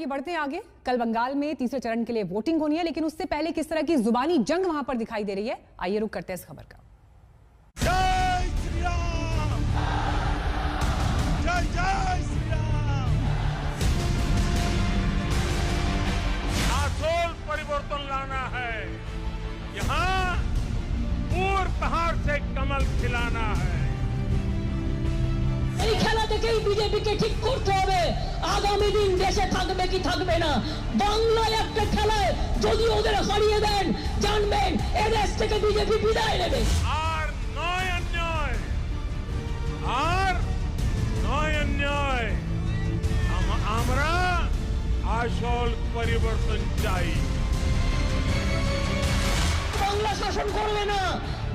आइए बढ़ते हैं आगे। कल बंगाल में तीसरे चरण के लिए वोटिंग होनी है, लेकिन उससे पहले किस तरह की जुबानी जंग वहां पर दिखाई दे रही है, आइए रुक करते हैं इस खबर का। जय श्री राम, जय जय श्री राम। आसोल परिवर्तन लाना है, यहाँ पूर पहाड़ से कमल खिलाना है। এই খেলা থেকেই বিজেপিকে ঠিক করতে হবে আগামী দিন দেশে থাকবে কি থাকবে না। বাংলায় একটা খেলায় যদি ওদের হারিয়ে দেন জানবেন এই দেশ থেকে বিজেপি বিদায় নেবে। আর নয় অন্যায়, আর নয় অন্যায়, আমরা আসল পরিবর্তন চাই। বাংলা শাসন করবে না,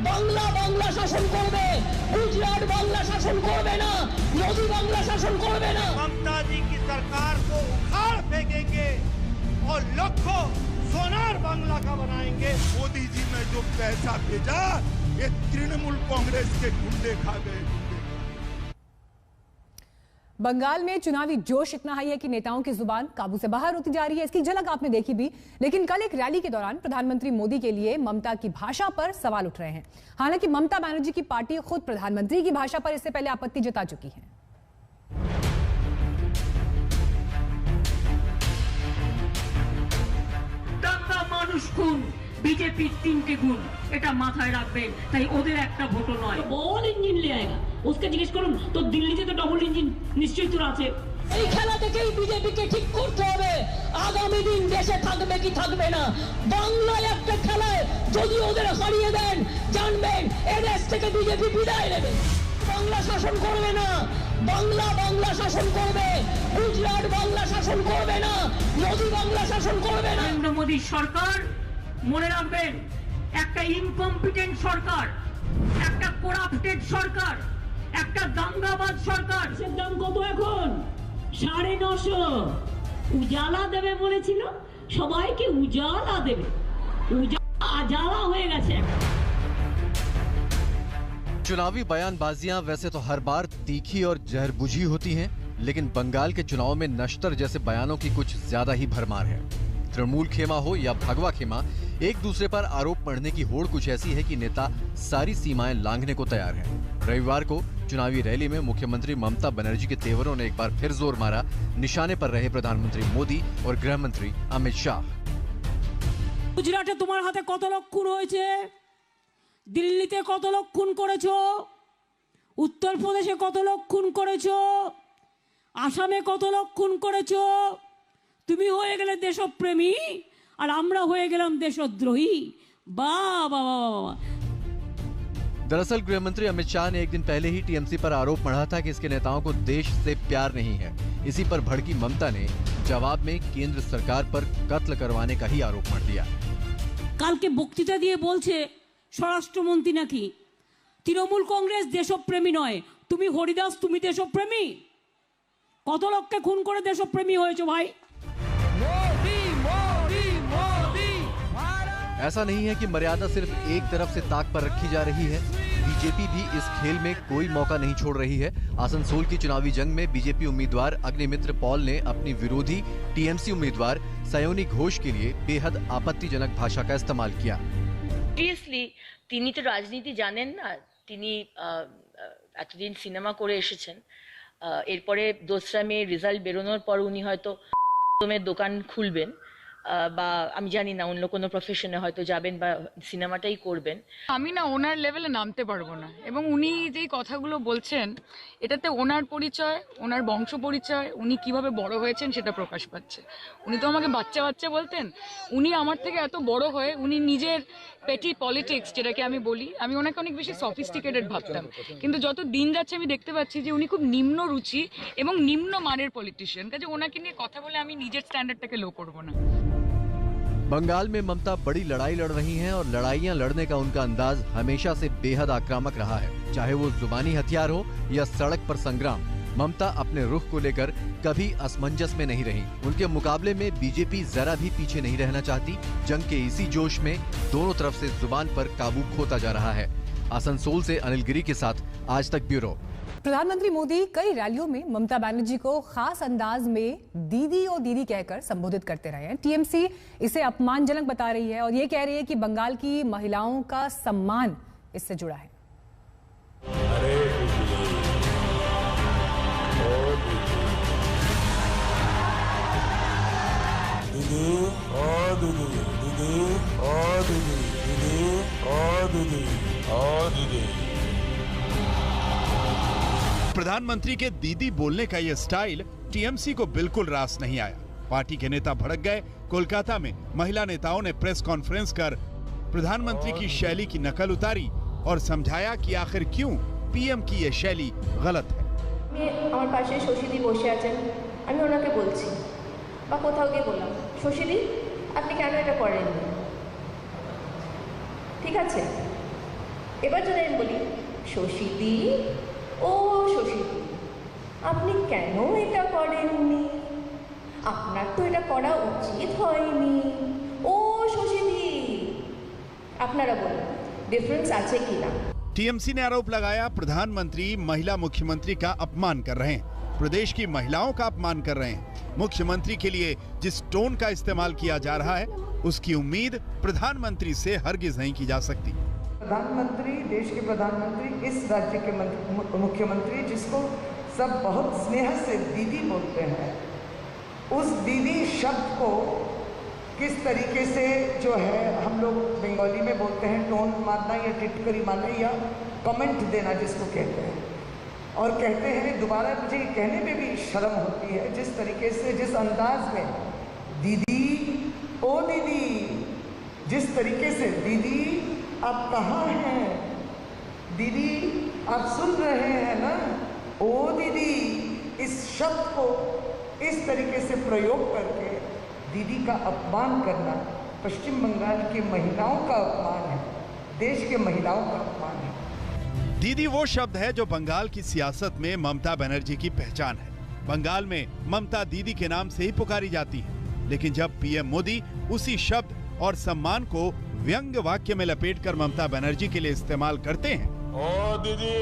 বাংলা শাসন করবে, गुजरात बांग्ला शासन करबे ना, मोदी बांग्ला शासन करबे ना। ममता जी की सरकार को उखाड़ फेंकेंगे और लाखों सोनार बांग्ला का बनाएंगे। मोदी जी ने जो पैसा भेजा ये तृणमूल कांग्रेस के गुंडे खा गए। बंगाल में चुनावी जोश इतना हाई है कि नेताओं की जुबान काबू से बाहर होती जा रही है। इसकी झलक आपने देखी भी, लेकिन कल एक रैली के दौरान प्रधानमंत्री मोदी के लिए ममता की भाषा पर सवाल उठ रहे हैं। हालांकि ममता बनर्जी की पार्टी खुद प्रधानमंत्री की भाषा पर इससे पहले आपत्ति जता चुकी है। बीजेपी 3 गुण এটা মাথায় রাখবেন, তাই ওদের একটা ভোটও নয়। বল ইঞ্জিন ले आएगा, उसके জিজ্ঞেস করুন তো দিল্লিতে তো ডবল ইঞ্জিন নিশ্চয়ই তো আছে। এই খেলা থেকেই বিজেপিকে ঠিক করতে হবে আগামী দিন দেশে থাকবে কি থাকবে না। বাংলায় একটা খেলায় যদি ওদের হারিয়ে দেন জানবেন এই দেশ থেকে বিজেপি বিদায় নেবে। বাংলা শাসন করবে না, বাংলা শাসন করবে, গুজরাট বাংলা শাসন করবে না, মোদি বাংলা শাসন করবে না। নরেন্দ্র মোদী সরকার মনে রাখবেন একটা ইনকম্পিটেন্ট সরকার, একটা করাপ্টেড সরকার, একটা দাঙ্গাবাজ সরকার। এর দাম কত এখন? 950। উজালা দেবে বলেছিল, সবাইকে উজালা দেবে, উজালা হয়ে গেছে। चुनावी बयानबाजियां वैसे तो हर बार तीखी और जहरबुझी होती हैं, लेकिन बंगाल के चुनाव में नश्तर जैसे बयानों की कुछ ज्यादा ही भरमार है। तृणमूल खेमा हो या भगवा खेमा, एक दूसरे पर आरोप पढ़ने की होड़ कुछ ऐसी है कि नेता सारी सीमाएं लांघने को तैयार हैं। रविवार को चुनावी रैली में मुख्यमंत्री ममता बनर्जी के तेवरों ने एक बार फिर जोर मारा। निशाने पर रहे प्रधानमंत्री मोदी और गृह मंत्री अमित शाह। गुजराटे तुम्हारे हाथे कत लोक खून হয়েছে, দিল্লিতে কত লোক খুন করেছো, উত্তরপ্রদেশে কত লোক খুন করেছো, আসামে কত লোক খুন করেছো। তুমি হয়ে গেলে দেশপ্রেমী আর আমরা হয়ে গেলাম দেশদ্রোহী। वाह वाह वाह वाह। दरअसल गृह मंत्री अमित शाह ने एक दिन पहले ही टीएमसी पर आरोप मढ़ा था कि इसके नेताओं को देश से प्यार नहीं है। इसी पर भड़की ममता ने जवाब में केंद्र सरकार पर कत्ल करवाने का ही आरोप मढ़ दिया। कल के বক্তৃতা দিয়ে বলছে স্বরাষ্ট্রমন্ত্রী নাকি তৃণমূল কংগ্রেস দেশপ্রেমী নয়, তুমি হরিদাস তুমি দেশপ্রেমী। কত লোককে খুন করে দেশপ্রেমী হয়েছো ভাই? ऐसा नहीं है कि मर्यादा सिर्फ एक तरफ से ताक पर रखी जा रही है। बीजेपी भी इस खेल में कोई मौका नहीं छोड़ रही है। आसनसोल की चुनावी जंग में बीजेपी उम्मीदवार अग्निमित्र पॉल ने अपनी विरोधी टीएमसी उम्मीदवार सयोनी घोष के लिए बेहद आपत्तिजनक भाषा का इस्तेमाल किया। সিরিয়াসলি তিনি তো রাজনীতি জানেন না, তিনি এতদিন সিনেমা করে এসেছেন। এরপরে 2রা মে রেজাল্ট বেরোনোর পর উনি হয়তো দোকান খুলবেন বা আমি জানি না অন্য কোনো প্রফেশনে হয়তো যাবেন বা সিনেমাটাই করবেন। আমি না ওনার লেভেলে নামতে পারবো না, এবং উনি যেই কথাগুলো বলছেন এটাতে ওনার পরিচয়, ওনার বংশ পরিচয়, উনি কিভাবে বড় হয়েছেন সেটা প্রকাশ পাচ্ছে। উনি তো আমাকে বাচ্চা বাচ্চা বলতেন, উনি আমার থেকে এত বড় হয়ে উনি নিজের পেটি পলিটিক্স যেটাকে আমি বলি, আমি ওনাকে অনেক বেশি সফিস্টিকেটেড ভাবতাম, কিন্তু যত দিন যাচ্ছে আমি দেখতে পাচ্ছি যে উনি খুব নিম্ন রুচি এবং নিম্ন মানের পলিটিশিয়ান। কাজে ওনাকে নিয়ে কথা বলে আমি নিজের স্ট্যান্ডার্ডটাকে লো করবো না। बंगाल में ममता बड़ी लड़ाई लड़ रही हैं और लड़ाइयां लड़ने का उनका अंदाज हमेशा से बेहद आक्रामक रहा है। चाहे वो जुबानी हथियार हो या सड़क पर संग्राम, ममता अपने रुख को लेकर कभी असमंजस में नहीं रही। उनके मुकाबले में बीजेपी जरा भी पीछे नहीं रहना चाहती। जंग के इसी जोश में दोनों तरफ से जुबान पर काबू खोता जा रहा है। आसनसोल से अनिल गिरी के साथ आज तक ब्यूरो। प्रधानमंत्री मोदी कई रैलियों में ममता बनर्जी को खास अंदाज में दीदी और दीदी कहकर संबोधित करते रहे हैं। टीएमसी इसे अपमानजनक बता रही है और ये कह रही है कि बंगाल की महिलाओं का सम्मान इससे जुड़ा है। प्रधानमंत्री के दीदी बोलने का ये स्टाइल टीएमसी को बिल्कुल रास नहीं आया। पार्टी के नेता भड़क गए। कोलकाता में महिला नेताओं ने प्रेस कॉन्फ्रेंस कर प्रधानमंत्री की शैली की नकल उतारी और समझाया कि आखिर क्यों पीएम की ये शैली गलत है। আমার পাশে শশীদি বসে আছেন, আমি ওনাকে বলছি বা কোথাও গিয়ে বললাম, শশীদি আপনি কেন এটা করেননি? ঠিক আছে, এবার যদি আমি বলি শশীদি ও শশীদি আপনি কেন এটা করেননি, আপনার তো এটা করা উচিত হয়নি, ও শশীদি আপনারা বলুন ডিফারেন্স আছে কিনা। टीएमसी ने आरोप लगाया प्रधानमंत्री महिला मुख्यमंत्री का अपमान कर रहे हैं, प्रदेश की महिलाओं का अपमान कर रहे हैं। मुख्यमंत्री के लिए जिस टोन का इस्तेमाल किया जा रहा है उसकी उम्मीद प्रधानमंत्री से हरगिज नहीं की जा सकती। प्रधानमंत्री, देश के प्रधानमंत्री, इस राज्य के मुख्यमंत्री जिसको सब बहुत स्नेह से दीदी बोलते हैं, उस दीदी शब्द को किस तरीके से जो है हम लोग बंगाली में बोलते हैं टोन मारना या टिटकरी मारना या कमेंट देना जिसको कहते हैं, और कहते हैं दोबारा मुझे कहने में भी शर्म होती है जिस तरीके से जिस अंदाज में दीदी ओ दीदी, जिस तरीके से दीदी आप कहाँ हैं, दीदी आप सुन रहे हैं ना, ओ दीदी, इस शब्द को इस तरीके से प्रयोग करके दीदी का अपमान करना पश्चिम बंगाल की महिलाओं का अपमान है, देश के महिलाओं का अपमान है। दीदी वो शब्द है जो बंगाल की सियासत में ममता बनर्जी की पहचान है। बंगाल में ममता दीदी के नाम से ही पुकारी जाती है, लेकिन जब पीएम मोदी उसी शब्द और सम्मान को व्यंग वाक्य में लपेटकर ममता बनर्जी के लिए इस्तेमाल करते हैं, ओ दीदी,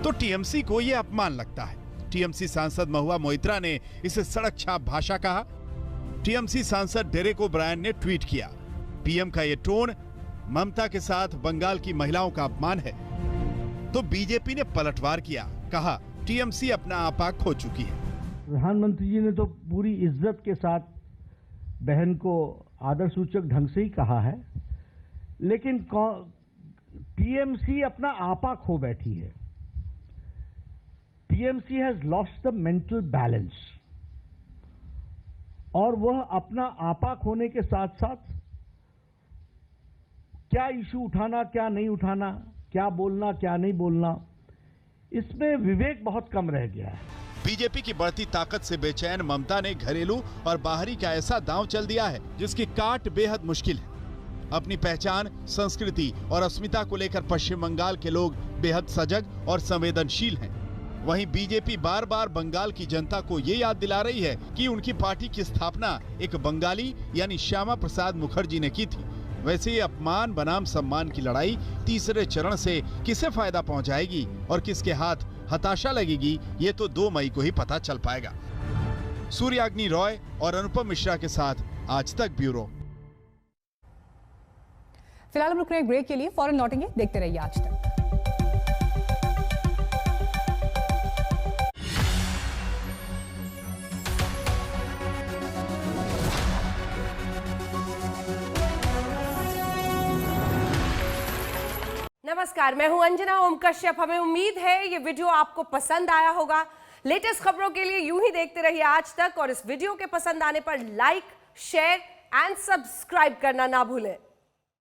तो टीएमसी को यह अपमान लगता है। टीएमसी सांसद महुआ मोइत्रा ने इसे सड़क छाप भाषा कहा। टीएमसी सांसद डेरेक ओब्रायन ने ट्वीट किया, पीएम का ये टोन ममता के साथ बंगाल की महिलाओं का अपमान है। तो बीजेपी ने पलटवार किया, कहा टीएमसी अपना आपा खो चुकी है। प्रधानमंत्री जी ने तो पूरी इज्जत के साथ बहन को आदर सूचक ढंग से ही कहा है, लेकिन टीएमसी अपना आपा खो बैठी है। TMC has lost the mental balance, और वह अपना आपा खोने के साथ साथ क्या इशू उठाना, क्या नहीं उठाना, क्या बोलना, क्या नहीं बोलना, इसमें विवेक बहुत कम रह गया है। बीजेपी की बढ़ती ताकत से बेचैन ममता ने घरेलू और बाहरी का ऐसा दांव चल दिया है जिसकी काट बेहद मुश्किल है। अपनी पहचान, संस्कृति और अस्मिता को लेकर पश्चिम बंगाल के लोग बेहद सजग और संवेदनशील हैं। वहीं बीजेपी बार बार बंगाल की जनता को ये याद दिला रही है कि उनकी पार्टी की स्थापना एक बंगाली यानी श्यामा प्रसाद मुखर्जी ने की थी। वैसे ये अपमान बनाम सम्मान की लड़ाई तीसरे चरण से किसे फायदा पहुंचाएगी और किसके हाथ हताशा लगेगी, ये तो 2 मई को ही पता चल पाएगा। सूर्याग्नि रॉय और अनुपम मिश्रा के साथ आज तक ब्यूरो। फिलहाल हम रुक रहे हैं ब्रेक के लिए, फौरन लौटेंगे, देखते रहिए आज तक। नमस्कार, मैं हूं अंजना ओम कश्यप। हमें उम्मीद है ये वीडियो आपको पसंद आया होगा। लेटेस्ट खबरों के लिए यूं ही देखते रहिए आज तक, और इस वीडियो के पसंद आने पर लाइक, शेयर एंड सब्सक्राइब करना ना भूलें।